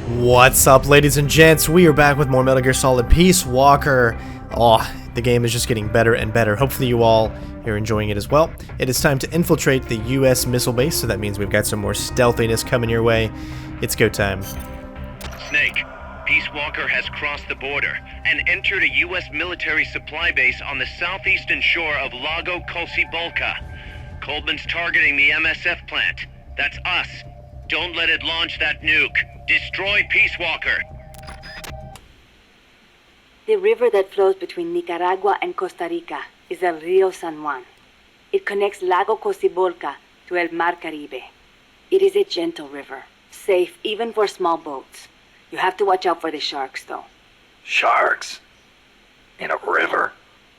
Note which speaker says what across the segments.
Speaker 1: What's up, ladies and gents? We are back with more Metal Gear Solid Peace Walker. Oh, the game is just getting better and better. Hopefully you all are enjoying it as well. It is time to infiltrate the U.S. missile base, so that means we've got some more stealthiness coming your way. It's go time.
Speaker 2: Snake, Peace Walker has crossed the border and entered a U.S. military supply base on the southeastern shore of Lago Kosibolka. Coleman's targeting the MSF plant. That's us. Don't let it launch that nuke. Destroy Peace Walker.
Speaker 3: The river that flows between Nicaragua and Costa Rica is el Rio San Juan. It connects Lago Cocibolca to el Mar Caribe. It is a gentle river, safe even for small boats. You have to watch out for the sharks, though.
Speaker 4: Sharks? In a river?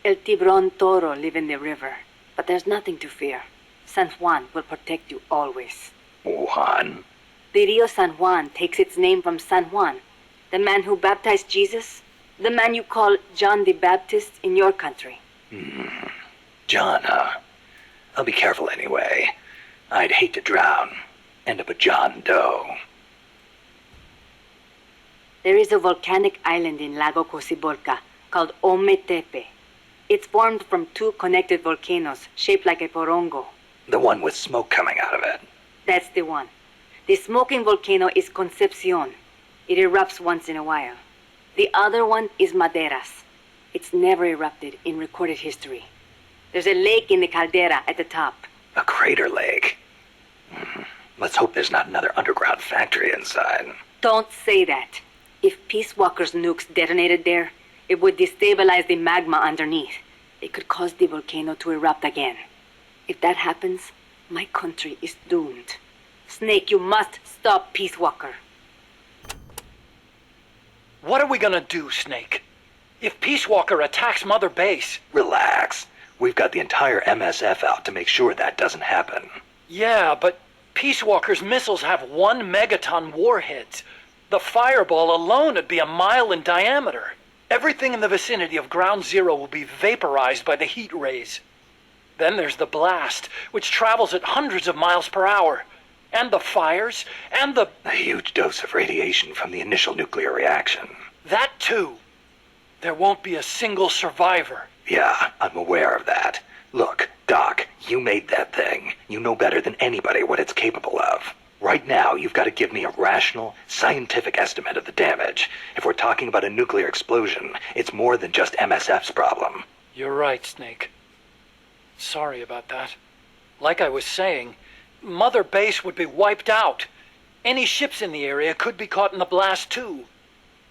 Speaker 3: El Tiburón Toro live in the river, but there's nothing to fear. San Juan will protect you always.
Speaker 4: Juan?
Speaker 3: The Rio San Juan takes its name from San Juan, the man who baptized Jesus, the man you call John the Baptist in your country.
Speaker 4: John, huh? I'll be careful anyway. I'd hate to drown. End up a John Doe.
Speaker 3: There is a volcanic island in Lago Cocibolca called Ometepe. It's formed from two connected volcanoes shaped like a porongo.
Speaker 4: The one with smoke coming out of it.
Speaker 3: That's the one. The smoking volcano is Concepcion. It erupts once in a while. The other one is Maderas. It's never erupted in recorded history. There's a lake in the caldera at the top.
Speaker 4: A crater lake. Let's hope there's not another underground factory inside.
Speaker 3: Don't say that. If Peace Walker's nukes detonated there, it would destabilize the magma underneath. It could cause the volcano to erupt again. If that happens, my country is doomed. Snake, you must stop Peace Walker.
Speaker 5: What are we gonna do, Snake? If Peace Walker attacks Mother Base...
Speaker 4: Relax. We've got the entire MSF out to make sure that doesn't happen.
Speaker 5: Yeah, but Peace Walker's missiles have 1 megaton warheads. The fireball alone would be a mile in diameter. Everything in the vicinity of Ground Zero will be vaporized by the heat rays. Then there's the blast, which travels at hundreds of miles per hour. And the fires, and the...
Speaker 4: A huge dose of radiation from the initial nuclear reaction.
Speaker 5: That too. There won't be a single survivor.
Speaker 4: Yeah, I'm aware of that. Look, Doc, you made that thing. You know better than anybody what it's capable of. Right now, you've got to give me a rational, scientific estimate of the damage. If we're talking about a nuclear explosion, it's more than just MSF's problem.
Speaker 5: You're right, Snake. Sorry about that. Like I was saying, Mother Base would be wiped out. Any ships in the area could be caught in the blast too.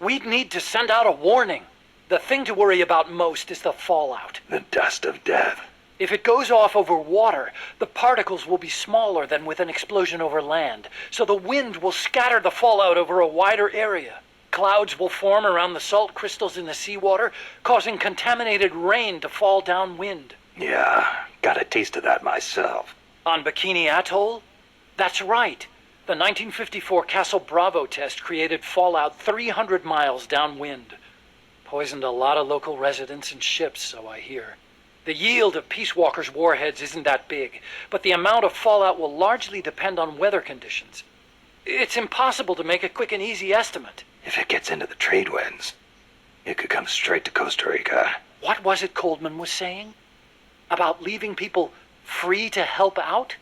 Speaker 5: We'd need to send out a warning. The thing to worry about most is the fallout.
Speaker 4: The dust of death.
Speaker 5: If it goes off over water, the particles will be smaller than with an explosion over land, so the wind will scatter the fallout over a wider area. Clouds will form around the salt crystals in the seawater, causing contaminated rain to fall downwind.
Speaker 4: Yeah, got a taste of that myself.
Speaker 5: On Bikini Atoll? That's right. The 1954 Castle Bravo test created fallout 300 miles downwind. Poisoned a lot of local residents and ships, so I hear. The yield of Peace Walker's warheads isn't that big, but the amount of fallout will largely depend on weather conditions. It's impossible to make a quick and easy estimate.
Speaker 4: If it gets into the trade winds, it could come straight to Costa Rica.
Speaker 5: What was it Coleman was saying? About leaving people free to help out?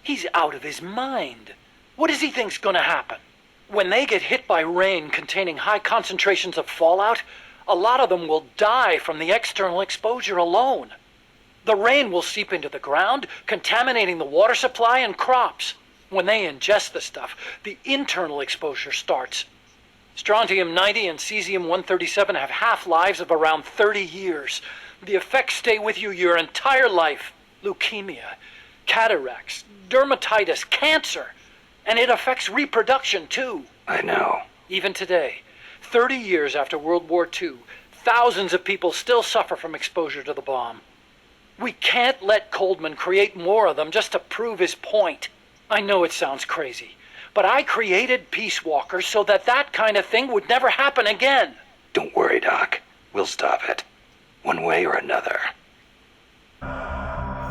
Speaker 5: He's out of his mind. What does he think's gonna happen? When they get hit by rain containing high concentrations of fallout, a lot of them will die from the external exposure alone. The rain will seep into the ground, contaminating the water supply and crops. When they ingest the stuff, the internal exposure starts. Strontium-90 and cesium-137 have half-lives of around 30 years. The effects stay with you your entire life. Leukemia, cataracts, dermatitis, cancer. And it affects reproduction, too.
Speaker 4: I know.
Speaker 5: Even today, 30 years after World War II, thousands of people still suffer from exposure to the bomb. We can't let Coleman create more of them just to prove his point. I know it sounds crazy, but I created Peace Walker so that that kind of thing would never happen again.
Speaker 4: Don't worry, Doc. We'll stop it. One way or another.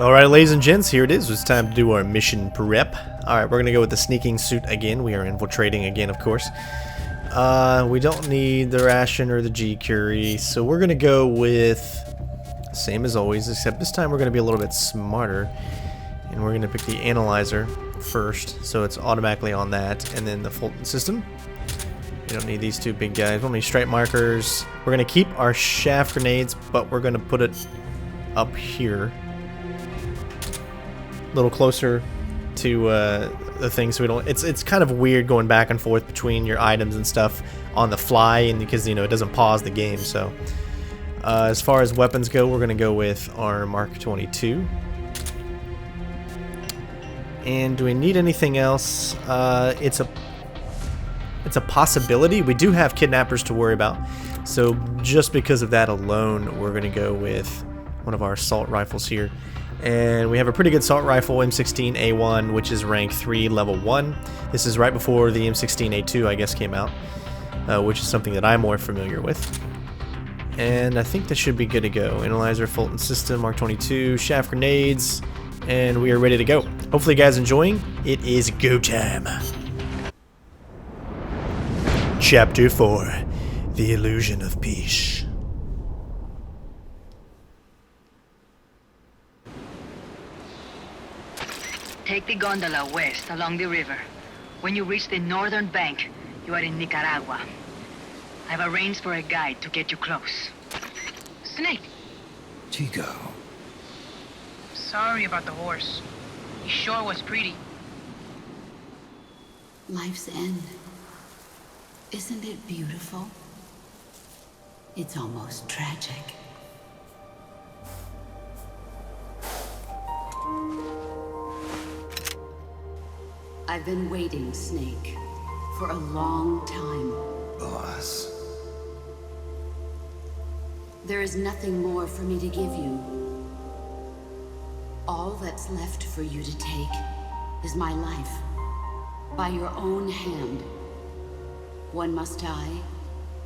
Speaker 1: Alright, ladies and gents, here it is. It's time to do our mission prep. Alright, we're gonna go with the sneaking suit again. We are infiltrating again, of course. We don't need the ration or the G-Curie, so we're gonna go with same as always, except this time we're gonna be a little bit smarter. And we're gonna pick the analyzer first, so it's automatically on that, and then the Fulton system. We don't need these two big guys. We don't need stripe markers. We're gonna keep our shaft grenades, but we're gonna put it up here. A little closer to the thing, so we don't. It's kind of weird going back and forth between your items and stuff on the fly, and because it doesn't pause the game. So as far as weapons go, we're gonna go with our Mark 22. And do we need anything else? It's a possibility. We do have kidnappers to worry about, so just because of that alone, we're gonna go with one of our assault rifles here. And we have a pretty good assault rifle, M16A1, which is rank 3, level 1. This is right before the M16A2, I guess, came out, which is something that I'm more familiar with. And I think that should be good to go. Analyzer, Fulton system, Mark 22, shaft grenades, and we are ready to go. Hopefully you guys enjoying. It is go time. Chapter 4, The Illusion of Peace.
Speaker 6: Take the gondola west along the river. When you reach the northern bank, you are in Nicaragua. I've arranged for a guide to get you close. Snake!
Speaker 7: Chico.
Speaker 8: Sorry about the horse. He sure was pretty.
Speaker 9: Life's end. Isn't it beautiful? It's almost tragic. I've been waiting, Snake, for a long time.
Speaker 7: Boss.
Speaker 9: There is nothing more for me to give you. All that's left for you to take is my life. By your own hand. One must die,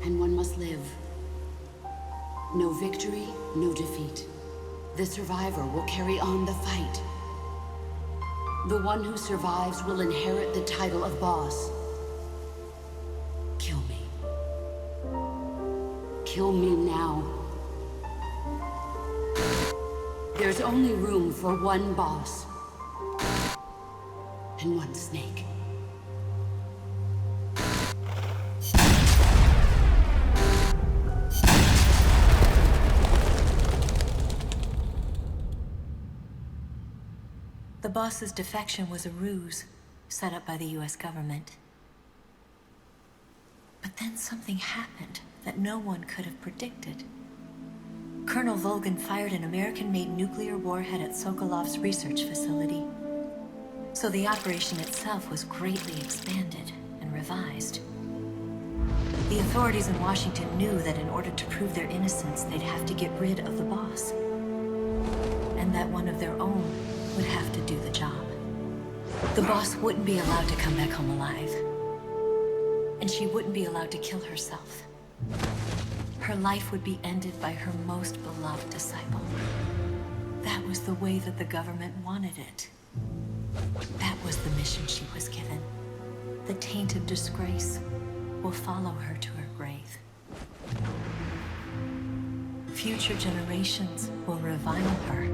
Speaker 9: and one must live. No victory, no defeat. The survivor will carry on the fight. The one who survives will inherit the title of boss. Kill me. Kill me now. There's only room for one boss. And one snake.
Speaker 10: The boss's defection was a ruse set up by the US government. But then something happened that no one could have predicted. Colonel Volgan fired an American-made nuclear warhead at Sokolov's research facility. So the operation itself was greatly expanded and revised. The authorities in Washington knew that in order to prove their innocence, they'd have to get rid of the boss. And that one of their own would have to do the job. The boss wouldn't be allowed to come back home alive. And she wouldn't be allowed to kill herself. Her life would be ended by her most beloved disciple. That was the way that the government wanted it. That was the mission she was given. The taint of disgrace will follow her to her grave. Future generations will revile her.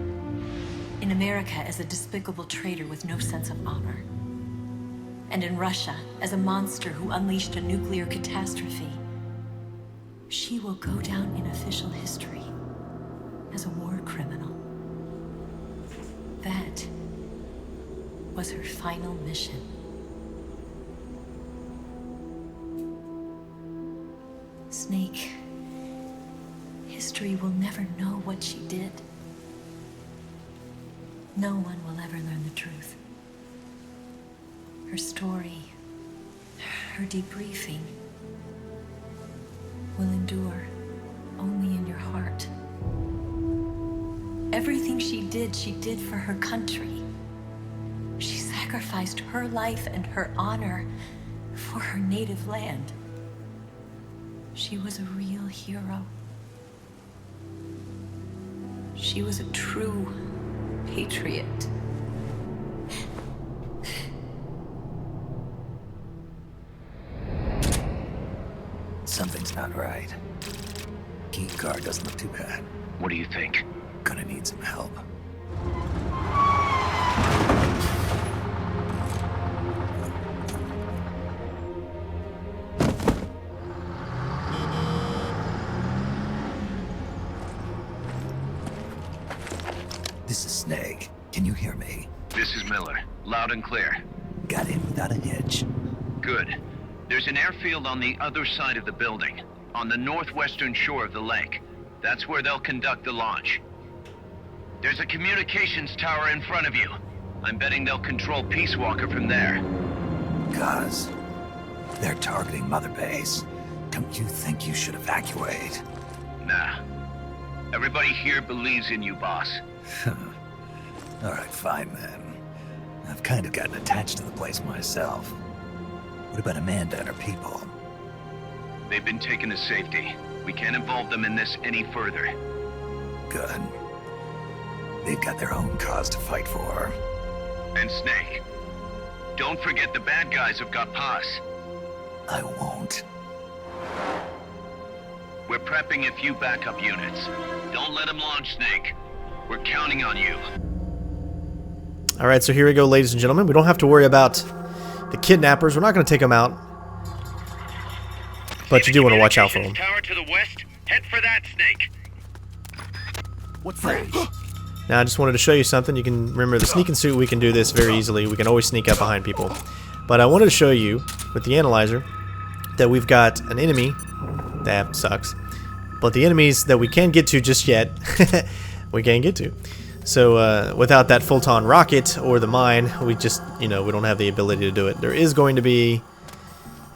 Speaker 10: In America as a despicable traitor with no sense of honor. And in Russia as a monster who unleashed a nuclear catastrophe. She will go down in official history as a war criminal. That was her final mission. Snake, history will never know what she did. No one will ever learn the truth. Her story, her debriefing, will endure only in your heart. Everything she did for her country. She sacrificed her life and her honor for her native land. She was a real hero. She was a true patriot.
Speaker 7: Something's not right. Key card doesn't look too bad.
Speaker 2: What do you think?
Speaker 7: Gonna need some help. This is Snake. Can you hear me?
Speaker 2: This is Miller. Loud and clear.
Speaker 7: Got in without a hitch.
Speaker 2: Good. There's an airfield on the other side of the building, on the northwestern shore of the lake. That's where they'll conduct the launch. There's a communications tower in front of you. I'm betting they'll control Peace Walker from there.
Speaker 7: Cuz they're targeting Mother Base. Don't you think you should evacuate?
Speaker 2: Nah. Everybody here believes in you, boss.
Speaker 7: Alright, fine then. I've kind of gotten attached to the place myself. What about Amanda and her people?
Speaker 2: They've been taken to safety. We can't involve them in this any further.
Speaker 7: Good. They've got their own cause to fight for.
Speaker 2: And Snake. Don't forget the bad guys have got Paz.
Speaker 7: I won't.
Speaker 2: We're prepping a few backup units. Don't let them launch, Snake. We're counting on you.
Speaker 1: Alright, so here we go, ladies and gentlemen. We don't have to worry about the kidnappers. We're not going to take them out. But you do want to watch out for them.
Speaker 2: Tower to the west. Head for that, Snake.
Speaker 7: What's that?
Speaker 1: Now, I just wanted to show you something. You can remember the sneak and suit. We can do this very easily. We can always sneak up behind people. But I wanted to show you, with the analyzer, that we've got an enemy. That sucks. But the enemies that we can't get to just yet, we can't get to. So, without that Fulton rocket or the mine, we just, we don't have the ability to do it. There is going to be,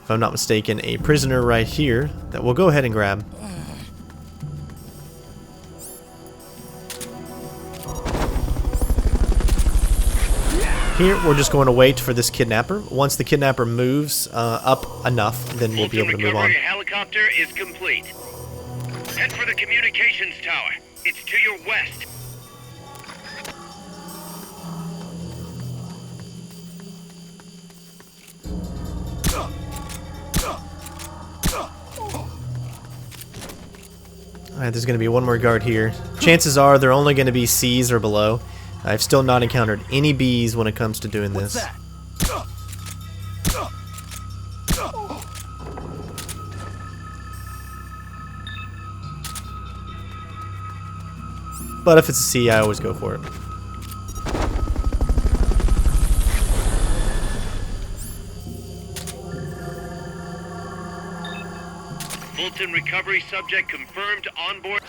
Speaker 1: if I'm not mistaken, a prisoner right here that we'll go ahead and grab. Here, we're just going to wait for this kidnapper. Once the kidnapper moves up enough, then we'll be able to move on.
Speaker 2: Recovery helicopter is complete. Head for the communications tower. It's to your west.
Speaker 1: Alright, there's going to be one more guard here. Chances are they're only going to be C's or below. I've still not encountered any B's when it comes to doing this. But if it's a C, I always go for it.
Speaker 2: Fulton recovery subject confirmed on board.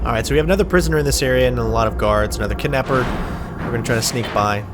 Speaker 1: Alright, so we have another prisoner in this area and a lot of guards, another kidnapper. We're going to try to sneak by.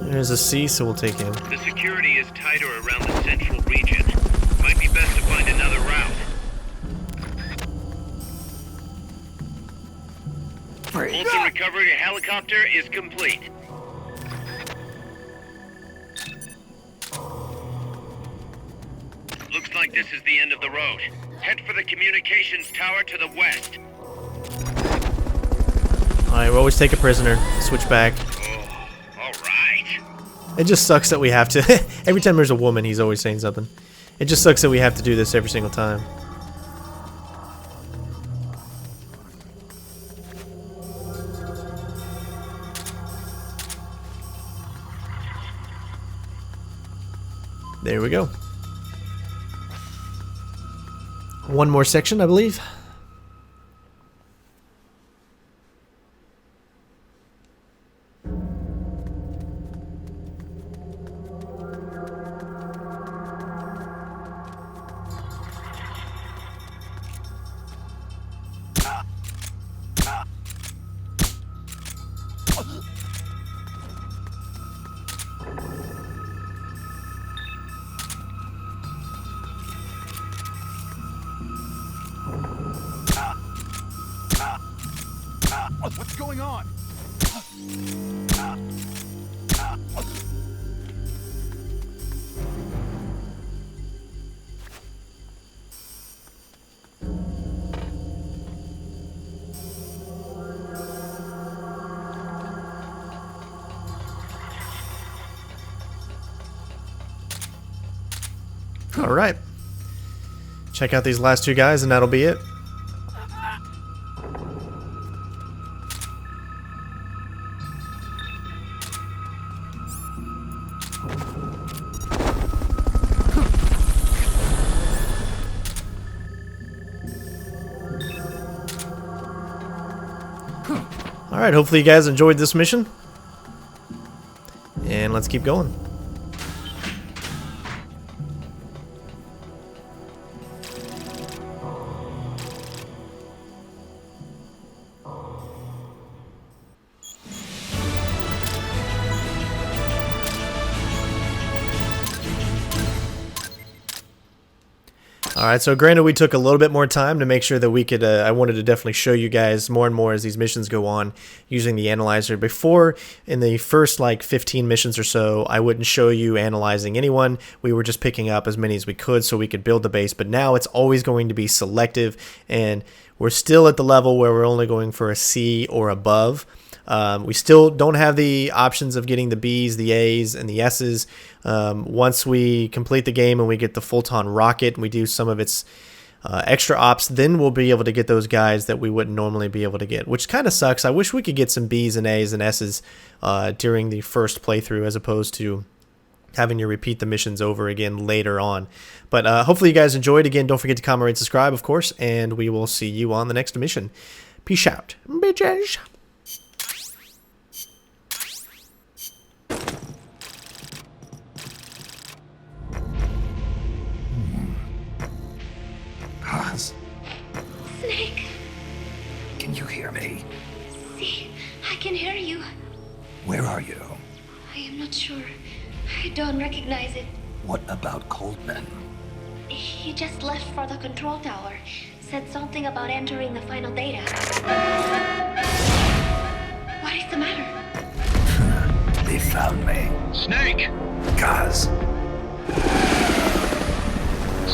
Speaker 1: There's a C, so we'll take him.
Speaker 2: The security is tighter around the central region. Might be best to find another route. Fulton recovery helicopter is complete. Looks like this is the end of the road. Head for the communications tower to the west.
Speaker 1: Alright, we always take a prisoner. Switch back. It just sucks that we have to. Every time there's a woman, he's always saying something. It just sucks that we have to do this every single time. There we go. One more section, I believe.
Speaker 11: What's going on?
Speaker 1: Alright. Check out these last two guys and that'll be it. Alright, hopefully you guys enjoyed this mission. And let's keep going. Alright, so granted we took a little bit more time to make sure that we could, I wanted to definitely show you guys more and more as these missions go on using the analyzer. Before, in the first like 15 missions or so, I wouldn't show you analyzing anyone. We were just picking up as many as we could so we could build the base, but now it's always going to be selective, and we're still at the level where we're only going for a C or above. We still don't have the options of getting the B's, the A's, and the S's. Once we complete the game and we get the Fulton rocket and we do some of its extra ops, then we'll be able to get those guys that we wouldn't normally be able to get, which kind of sucks. I wish we could get some B's and A's and S's during the first playthrough as opposed to having to repeat the missions over again later on. But hopefully you guys enjoyed. Again, don't forget to comment, rate, subscribe, of course, and we will see you on the next mission. Peace out, bitches.
Speaker 9: Snake!
Speaker 7: Can you hear me?
Speaker 9: See, I can hear you.
Speaker 7: Where are you?
Speaker 9: I am not sure. I don't recognize it.
Speaker 7: What about Coldman?
Speaker 9: He just left for the control tower. Said something about entering the final data. What is the matter?
Speaker 7: They found me.
Speaker 2: Snake!
Speaker 7: Guys.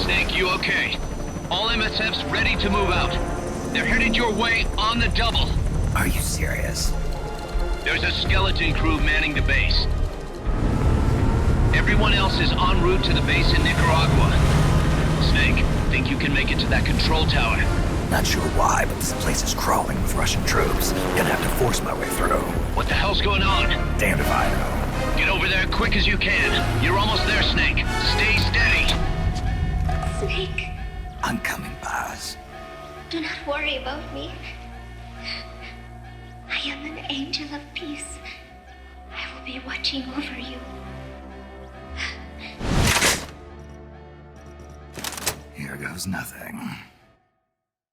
Speaker 2: Snake, you okay? All MSFs ready to move out. They're headed your way on the double.
Speaker 7: Are you serious?
Speaker 2: There's a skeleton crew manning the base. Everyone else is en route to the base in Nicaragua. Snake, think you can make it to that control tower?
Speaker 7: Not sure why, but this place is crawling with Russian troops. Gonna have to force my way through.
Speaker 2: What the hell's going on?
Speaker 7: Damned if I know.
Speaker 2: Get over there quick as you can. You're almost there, Snake. Stay steady.
Speaker 9: Snake,
Speaker 7: I'm coming, Baz.
Speaker 9: do not worry about me. I am an angel of peace. I will be watching over you.
Speaker 7: Here goes nothing.